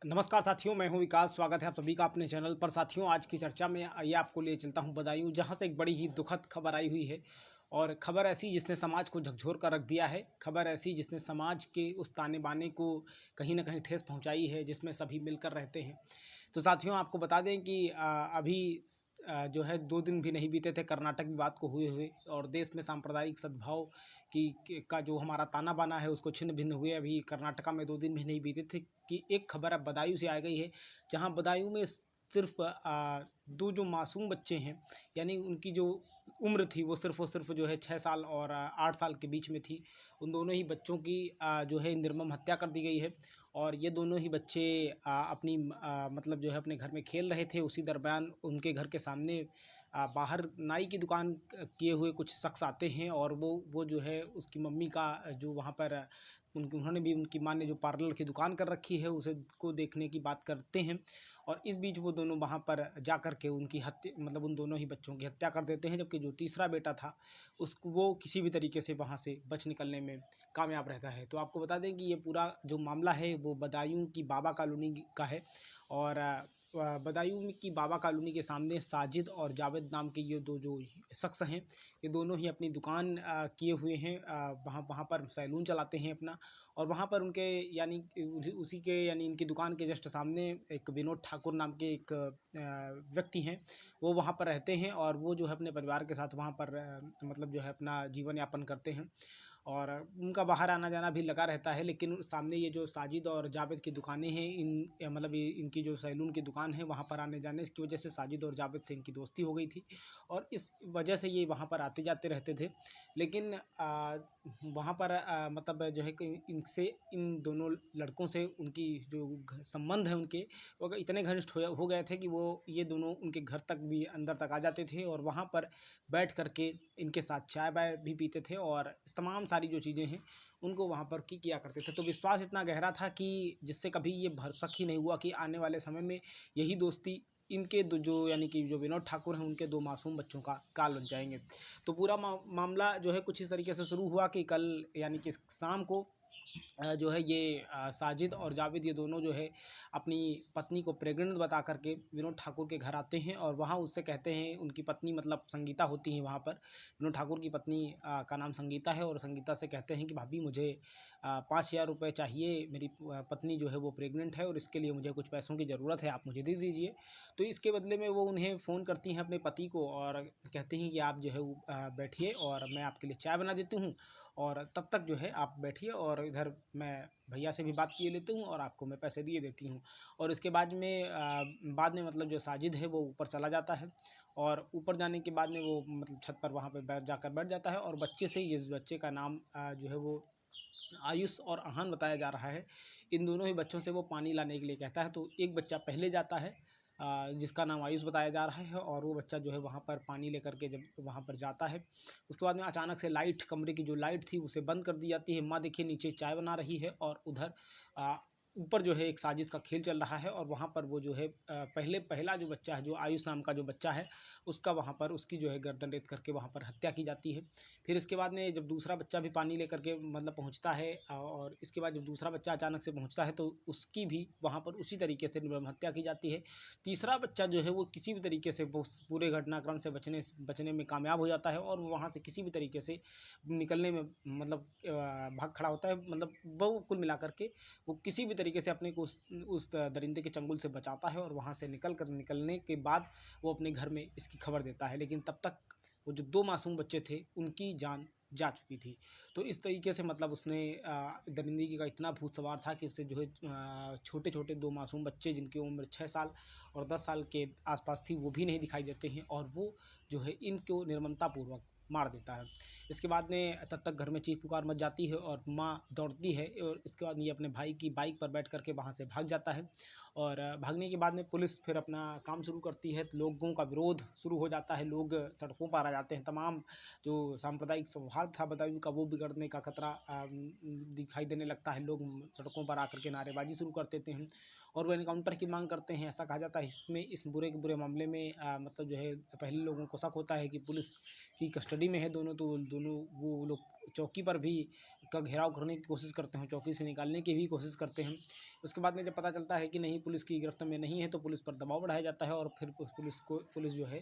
नमस्कार साथियों, मैं हूं विकास। स्वागत है आप सभी का अपने चैनल पर। साथियों, आज की चर्चा में ये आपको लिए चलता हूं बदायूं, जहां से एक बड़ी ही दुखद खबर आई हुई है। और खबर ऐसी जिसने समाज को झकझोर कर रख दिया है। खबर ऐसी जिसने समाज के उस ताने बाने को कहीं ना कहीं ठेस पहुंचाई है, जिसमें सभी मिलकर रहते हैं। तो साथियों, आपको बता दें कि अभी जो है 2 दिन भी नहीं बीते थे कर्नाटक विवाद को हुए हुए, और देश में सांप्रदायिक सद्भाव का जो हमारा ताना बाना है उसको छिन्न भिन्न हुए अभी कर्नाटका में 2 दिन भी नहीं बीते थे कि एक खबर अब बदायूं से आ गई है। जहां बदायूं में सिर्फ दो जो मासूम बच्चे हैं, यानी उनकी जो उम्र थी वो सिर्फ जो है 6 साल और 8 साल के बीच में थी। उन दोनों ही बच्चों की जो है निर्मम हत्या कर दी गई है। और ये दोनों ही बच्चे अपनी मतलब जो है अपने घर में खेल रहे थे। उसी दरमियान उनके घर के सामने बाहर नाई की दुकान किए हुए कुछ शख्स आते हैं, और वो जो है उसकी मम्मी का जो वहाँ पर उन्होंने भी, उनकी माँ ने जो पार्लर की दुकान कर रखी है उसे को देखने की बात करते हैं। और इस बीच वो दोनों वहाँ पर जा कर के उनकी हत्या, मतलब उन दोनों ही बच्चों की हत्या कर देते हैं। जबकि जो तीसरा बेटा था उसको, वो किसी भी तरीके से वहाँ से बच निकलने में कामयाब रहता है। तो आपको बता दें कि ये पूरा जो मामला है वो बदायूं की बाबा कॉलोनी का है। और बदायूं की बाबा कॉलोनी के सामने साजिद और जावेद नाम के ये दो जो शख्स हैं, ये दोनों ही अपनी दुकान किए हुए हैं। वहाँ वहाँ पर सैलून चलाते हैं अपना। और वहाँ पर उनके यानी उसी के यानी इनकी दुकान के जस्ट सामने एक विनोद ठाकुर नाम के एक व्यक्ति हैं। वो वहाँ पर रहते हैं, और वो जो है अपने परिवार के साथ वहाँ पर मतलब जो है अपना जीवन यापन करते हैं। और उनका बाहर आना जाना भी लगा रहता है। लेकिन सामने ये जो साजिद और जावेद की दुकानें हैं, मतलब इनकी जो सैलून की दुकान है, वहाँ पर आने जाने की वजह से साजिद और जावेद से इनकी दोस्ती हो गई थी, और इस वजह से ये वहाँ पर आते जाते रहते थे। लेकिन वहाँ पर मतलब जो है कि इनसे, इन दोनों लड़कों से उनकी जो संबंध है उनके, वो इतने घनिष्ठ हो गए थे कि वो ये दोनों उनके घर तक भी अंदर तक आ जाते थे, और वहाँ पर बैठ कर के इनके साथ चाय वाय भी पीते थे, और इस तमाम सारी जो चीज़ें हैं उनको वहाँ पर किया करते थे। तो विश्वास इतना गहरा था कि जिससे कभी ये भरसक ही नहीं हुआ कि आने वाले समय में यही दोस्ती इनके दो जो यानी कि जो विनोद ठाकुर हैं उनके 2 मासूम बच्चों का काल बन जाएंगे। तो पूरा मामला जो है कुछ इस तरीके से शुरू हुआ कि कल यानी कि शाम को जो है ये साजिद और जावेद, ये दोनों जो है अपनी पत्नी को प्रेग्नेंट बता करके विनोद ठाकुर के घर आते हैं। और वहाँ उससे कहते हैं, उनकी पत्नी मतलब संगीता होती हैं वहाँ पर, विनोद ठाकुर की पत्नी का नाम संगीता है। और संगीता से कहते हैं कि भाभी मुझे 5,000 रुपये चाहिए, मेरी पत्नी जो है वो प्रेग्नेंट है और इसके लिए मुझे कुछ पैसों की ज़रूरत है, आप मुझे दे दीजिए। तो इसके बदले में वो उन्हें फ़ोन करती हैं अपने पति को, और कहती हैं कि आप जो है वो बैठिए और मैं आपके लिए चाय बना देती हूँ, और तब तक जो है आप बैठिए, और इधर मैं भैया से भी बात किए लेती हूँ और आपको मैं पैसे दिए देती हूँ। और इसके बाद में मतलब जो साजिद है वो ऊपर चला जाता है, और ऊपर जाने के बाद में वो मतलब छत पर वहाँ पे बैठ जाता है। और बच्चे से, इस बच्चे का नाम जो है वो आयुष और आहान बताया जा रहा है। इन दोनों ही बच्चों से वो पानी लाने के लिए कहता है। तो एक बच्चा पहले जाता है, जिसका नाम आयुष बताया जा रहा है, और वो बच्चा जो है वहाँ पर पानी लेकर के जब वहाँ पर जाता है, उसके बाद में अचानक से लाइट, कमरे की जो लाइट थी उसे बंद कर दी जाती है। माँ देखिए नीचे चाय बना रही है, और उधर ऊपर जो है एक साजिश का खेल चल रहा है, और वहाँ पर वो जो है पहला जो बच्चा है, जो आयुष नाम का जो बच्चा है, उसका वहाँ पर उसकी जो है गर्दन रेत करके वहाँ पर हत्या की जाती है। फिर इसके बाद में जब दूसरा बच्चा भी पानी लेकर के मतलब पहुँचता है, और इसके बाद जब दूसरा बच्चा अचानक से पहुँचता है तो उसकी भी वहाँ पर उसी तरीके से निर्मम हत्या की जाती है। तीसरा बच्चा जो है वो किसी भी तरीके से वो पूरे घटनाक्रम से बचने में कामयाब हो जाता है, और वो वहाँ से किसी भी तरीके से निकलने में मतलब भाग खड़ा होता है। मतलब वो कुल मिलाकर के वो किसी भी तरीके से अपने को उस दरिंदे के चंगुल से बचाता है, और वहाँ से निकलने के बाद वो अपने घर में इसकी खबर देता है। लेकिन तब तक वो जो 2 मासूम बच्चे थे उनकी जान जा चुकी थी। तो इस तरीके से मतलब उसने दरिंदगी का इतना भूत सवार था कि उससे जो है छोटे-छोटे 2 मासूम बच्चे जिनकी उम्र 6 साल और 10 साल के आसपास थी, वो भी नहीं दिखाई देते हैं, और वो जो है इनको निर्ममतापूर्वक मार देता है। इसके बाद में तब तक घर में चीख-पुकार मच जाती है, और माँ दौड़ती है, और इसके बाद ये अपने भाई की बाइक पर बैठ कर के वहाँ से भाग जाता है। और भागने के बाद में पुलिस फिर अपना काम शुरू करती है। लोगों का विरोध शुरू हो जाता है, लोग सड़कों पर आ जाते हैं। तमाम जो सांप्रदायिक सौहार्द था बदायूं का, वो बिगड़ने का खतरा दिखाई देने लगता है। लोग सड़कों पर आकर के नारेबाजी शुरू कर देते हैं, और वो एनकाउंटर की मांग करते हैं। ऐसा कहा जाता है इसमें इस बुरे के बुरे मामले में मतलब जो है पहले लोगों को शक होता है कि पुलिस की कस्टडी में है दोनों, तो दोनों वो लोग चौकी पर भी का घेराव करने की कोशिश करते हैं, चौकी से निकालने की भी कोशिश करते हैं। उसके बाद में जब पता चलता है कि नहीं पुलिस की गिरफ्त में नहीं है, तो पुलिस पर दबाव बढ़ाया जाता है और फिर पुलिस जो है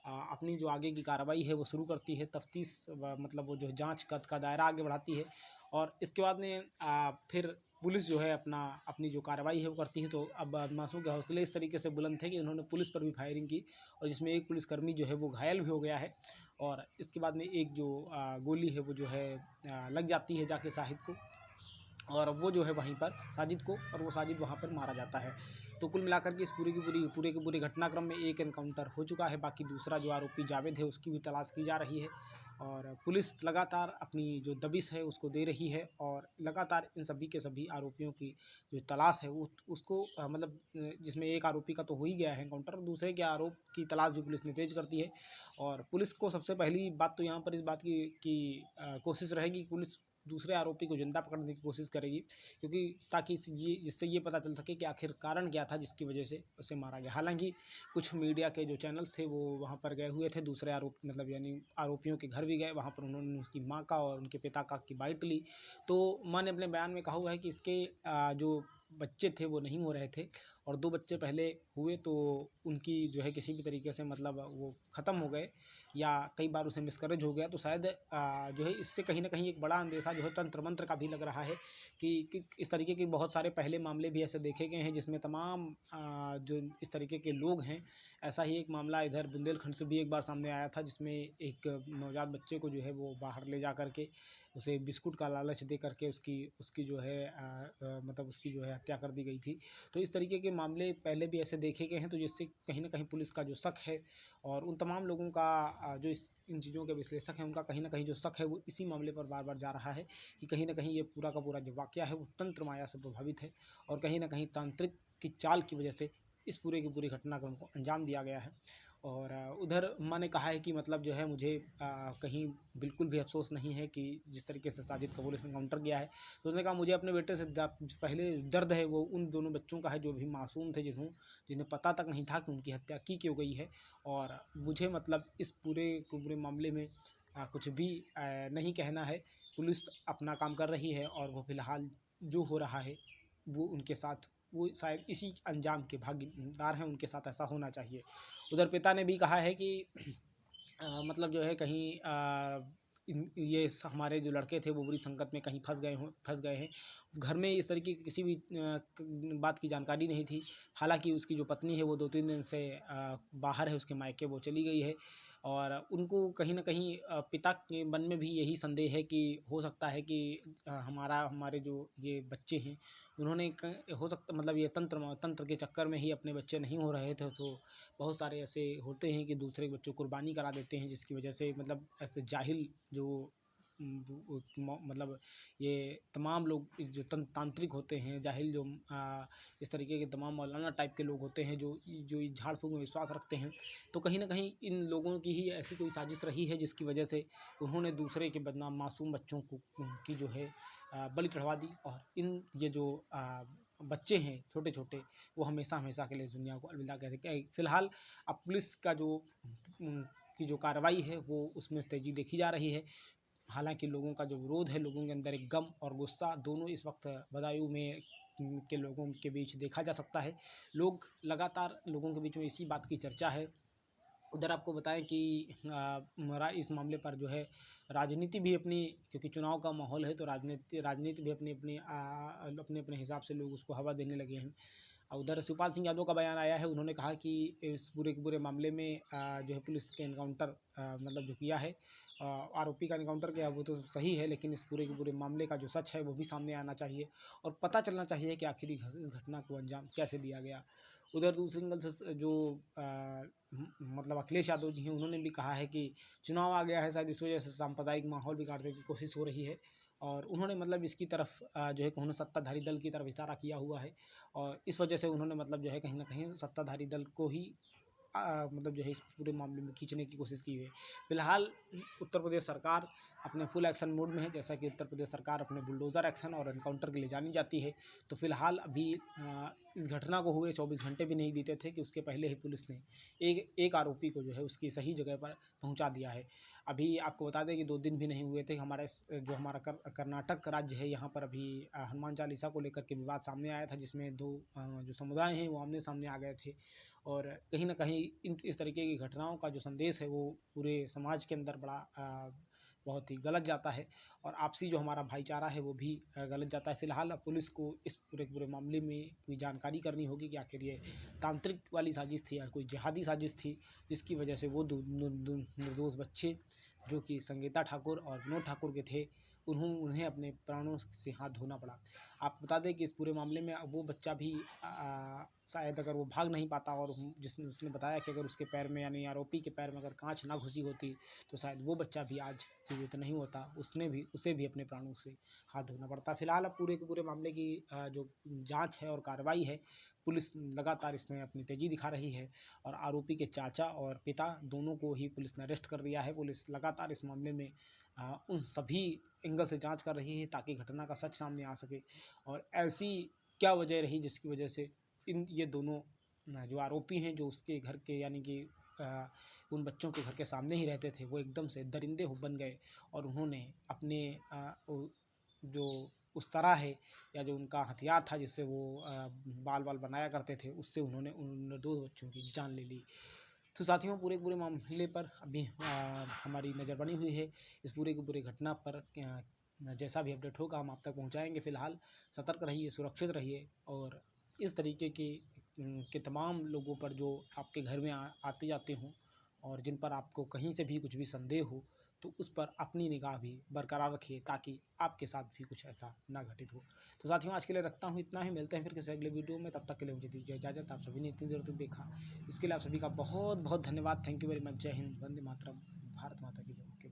अपनी जो आगे की कार्रवाई है वो शुरू करती है, तफ्तीश मतलब वो जो जाँच का दायरा आगे बढ़ाती है। और इसके बाद में फिर पुलिस जो है अपनी जो कार्रवाई है वो करती है। तो अब बदमाशों के हौसले इस तरीके से बुलंद थे कि उन्होंने पुलिस पर भी फायरिंग की, और जिसमें एक पुलिसकर्मी जो है वो घायल भी हो गया है। और इसके बाद में एक जो गोली है वो जो है लग जाती है जाके साहिद को, और वो जो है वहीं पर साजिद को, और वो साजिद वहाँ पर मारा जाता है। तो कुल मिलाकर के इस पूरे के पूरे घटनाक्रम में एक एनकाउंटर हो चुका है। बाकी दूसरा जो आरोपी जावेद है उसकी भी तलाश की जा रही है, और पुलिस लगातार अपनी जो दबिश है उसको दे रही है, और लगातार इन सभी के सभी आरोपियों की जो तलाश है वो उसको मतलब जिसमें एक आरोपी का तो हो ही गया है एनकाउंटर, दूसरे के आरोप की तलाश भी पुलिस ने तेज कर दी है। और पुलिस को सबसे पहली बात तो यहाँ पर इस बात की कोशिश रहेगी कि पुलिस दूसरे आरोपी को जिंदा पकड़ने की कोशिश करेगी, क्योंकि ताकि जिससे ये पता चल सके कि आखिर कारण क्या था जिसकी वजह से उसे मारा गया। हालांकि कुछ मीडिया के जो चैनल्स थे वो वहाँ पर गए हुए थे, दूसरे मतलब यानी आरोपियों के घर भी गए, वहाँ पर उन्होंने उसकी माँ का और उनके पिता का की बाइट ली। तो माँ ने अपने बयान में कहा हुआ है कि इसके जो बच्चे थे वो नहीं हो रहे थे, और 2 बच्चे पहले हुए तो उनकी जो है किसी भी तरीके से मतलब वो ख़त्म हो गए, या कई बार उसे मिसकैरेज हो गया। तो शायद जो है इससे कहीं न कहीं एक बड़ा अंदेशा जो है तंत्र मंत्र का भी लग रहा है कि इस तरीके के बहुत सारे पहले मामले भी ऐसे देखे गए हैं जिसमें तमाम जो इस तरीके के लोग हैं। ऐसा ही एक मामला इधर बुंदेलखंड से भी एक बार सामने आया था, जिसमें एक नवजात बच्चे को जो है वो बाहर ले जा कर के उसे बिस्कुट का लालच दे करके उसकी जो है मतलब उसकी जो है हत्या कर दी गई थी। तो इस तरीके के मामले पहले भी ऐसे देखे गए हैं, तो जिससे कहीं न कहीं पुलिस का जो शक है और उन तमाम लोगों का जो इन चीज़ों के विश्लेषक हैं उनका कहीं न कहीं जो शक है वो इसी मामले पर बार-बार जा रहा है कि कहीं न कहीं ये पूरा का पूरा जो वाक़या है वो तंत्र माया से प्रभावित है, और कहीं न कहीं तांत्रिक की चाल की वजह से इस पूरे की पूरी घटनाक्रम को अंजाम दिया गया है। और उधर माँ ने कहा है कि मतलब जो है मुझे कहीं बिल्कुल भी अफ़सोस नहीं है कि जिस तरीके से साजिद का पुलिस ने काउंटर किया है। तो उसने कहा मुझे अपने बेटे से पहले दर्द है वो उन दोनों बच्चों का है जो अभी मासूम थे, जिन्हें पता तक नहीं था कि उनकी हत्या की क्यों गई है। और मुझे मतलब इस पूरे के पूरे मामले में कुछ भी नहीं कहना है। पुलिस अपना काम कर रही है, और वो फ़िलहाल जो हो रहा है वो उनके साथ वो शायद इसी अंजाम के भागीदार हैं, उनके साथ ऐसा होना चाहिए। उधर पिता ने भी कहा है कि मतलब जो है कहीं हमारे जो लड़के थे वो बुरी संगत में कहीं फंस गए हैं। घर में इस तरीके की किसी भी बात की जानकारी नहीं थी। हालांकि उसकी जो पत्नी है वो 2-3 दिन से बाहर है, उसके मायके वो चली गई है, और उनको कहीं न कहीं पिता के मन में भी यही संदेह है कि हो सकता है कि हमारे जो ये बच्चे हैं उन्होंने हो सकता मतलब ये तंत्र के चक्कर में ही अपने बच्चे नहीं हो रहे थे। तो बहुत सारे ऐसे होते हैं कि दूसरे बच्चों को कुर्बानी करा देते हैं, जिसकी वजह से मतलब ऐसे जाहिल जो मतलब ये तमाम लोग जो तांत्रिक होते हैं, जाहिल जो इस तरीके के तमाम मौलाना टाइप के लोग होते हैं जो इस झाड़ फूँक में विश्वास रखते हैं। तो कहीं न कहीं इन लोगों की ही ऐसी कोई साजिश रही है जिसकी वजह से उन्होंने दूसरे के बदनाम मासूम बच्चों को की जो है बलि चढ़वा दी, और ये जो बच्चे हैं छोटे-छोटे वो हमेशा के लिए इस दुनिया को अलविदा कह दें। फ़िलहाल अब पुलिस का जो की जो कार्रवाई है वो उसमें तेज़ी देखी जा रही है। हालाँकि लोगों का जो विरोध है, लोगों के अंदर एक गम और गुस्सा दोनों इस वक़्त बदायूं में के लोगों के बीच देखा जा सकता है। लगातार लोगों के बीच में इसी बात की चर्चा है। उधर आपको बताएँ कि इस मामले पर जो है राजनीति भी अपनी, क्योंकि चुनाव का माहौल है तो राजनीति भी अपने हिसाब से लोग उसको हवा देने लगे हैं। उधर शिवपाल सिंह यादव का बयान आया है, उन्होंने कहा कि इस पूरे के पूरे मामले में जो है पुलिस के एनकाउंटर मतलब जो किया है आरोपी का एनकाउंटर किया वो तो सही है, लेकिन इस पूरे के पूरे मामले का जो सच है वो भी सामने आना चाहिए, और पता चलना चाहिए कि आखिर इस घटना को अंजाम कैसे दिया गया। उधर दूसरी एंगल से जो मतलब अखिलेश यादव जी हैं उन्होंने भी कहा है कि चुनाव आ गया है, शायद इस वजह से सांप्रदायिक माहौल बिगाड़ने की कोशिश हो रही है, और उन्होंने मतलब इसकी तरफ जो है उन्होंने सत्ताधारी दल की तरफ इशारा किया हुआ है, और इस वजह से उन्होंने मतलब जो है कहीं न कहीं सत्ताधारी दल को ही मतलब जो है इस पूरे मामले में खींचने की कोशिश की है। फिलहाल उत्तर प्रदेश सरकार अपने फुल एक्शन मोड में है। जैसा कि उत्तर प्रदेश सरकार अपने बुलडोज़र एक्शन और एनकाउंटर के लिए जानी जाती है, तो फिलहाल अभी इस घटना को हुए 24 घंटे भी नहीं बीते थे कि उसके पहले ही पुलिस ने एक आरोपी को जो है उसकी सही जगह पर पहुंचा दिया है। अभी आपको बता दें कि 2 दिन भी नहीं हुए थे, जो हमारा कर्नाटक राज्य है, यहाँ पर अभी हनुमान चालीसा को लेकर के विवाद सामने आया था, जिसमें 2 जो समुदाय हैं वो आमने-सामने आ गए थे। और कहीं न कहीं इस तरीके की घटनाओं का जो संदेश है वो पूरे समाज के अंदर बड़ा बहुत ही गलत जाता है, और आपसी जो हमारा भाईचारा है वो भी गलत जाता है। फिलहाल अब पुलिस को इस पूरे मामले में कोई जानकारी करनी होगी कि आखिर ये तांत्रिक वाली साजिश थी या कोई जिहादी साजिश थी, जिसकी वजह से वो निर्दोष बच्चे जो कि संगीता ठाकुर और विनोद ठाकुर के थे, उन्हें अपने प्राणों से हाथ धोना पड़ा। आप बता दें कि इस पूरे मामले में वो बच्चा भी शायद अगर वो भाग नहीं पाता, और जिसने उसने बताया कि अगर उसके पैर में, यानी आरोपी के पैर में अगर काँच ना घुसी होती, तो शायद वो बच्चा भी आज जीवित नहीं होता, उसे भी अपने प्राणों से हाथ धोना पड़ता। फिलहाल अब पूरे के पूरे मामले की जो जाँच है और कार्रवाई है, पुलिस लगातार इसमें अपनी तेज़ी दिखा रही है, और आरोपी के चाचा और पिता दोनों को ही पुलिस ने अरेस्ट कर लिया है। पुलिस लगातार इस मामले में उन सभी एंगल से जांच कर रही है ताकि घटना का सच सामने आ सके, और ऐसी क्या वजह रही जिसकी वजह से ये दोनों जो आरोपी हैं, जो उसके घर के, यानी कि उन बच्चों के घर के सामने ही रहते थे, वो एकदम से दरिंदे हो बन गए, और उन्होंने अपने जो उस तरह है, या जो उनका हथियार था जिससे वो बाल बनाया करते थे, उससे उन्होंने उन निर्दोष बच्चों की जान ले ली। तो साथियों, पूरे पूरे मामले पर अभी हमारी नज़र बनी हुई है। इस पूरे की पूरी घटना पर जैसा भी अपडेट होगा हम आप तक पहुंचाएंगे। फिलहाल सतर्क रहिए, सुरक्षित रहिए, और इस तरीके के तमाम लोगों पर जो आपके घर में आते जाते हों, और जिन पर आपको कहीं से भी कुछ भी संदेह हो, तो उस पर अपनी निगाह भी बरकरार रखिए ताकि आपके साथ भी कुछ ऐसा ना घटित हो। तो साथियों, आज के लिए रखता हूँ इतना ही। मिलते हैं फिर किसी अगले वीडियो में, तब तक के लिए मुझे दीजिए इजाज़त। आप सभी ने इतनी देर तक देखा, इसके लिए आप सभी का बहुत बहुत धन्यवाद। Thank you very much. जय हिंद, वंदे मातरम, भारत माता की जय।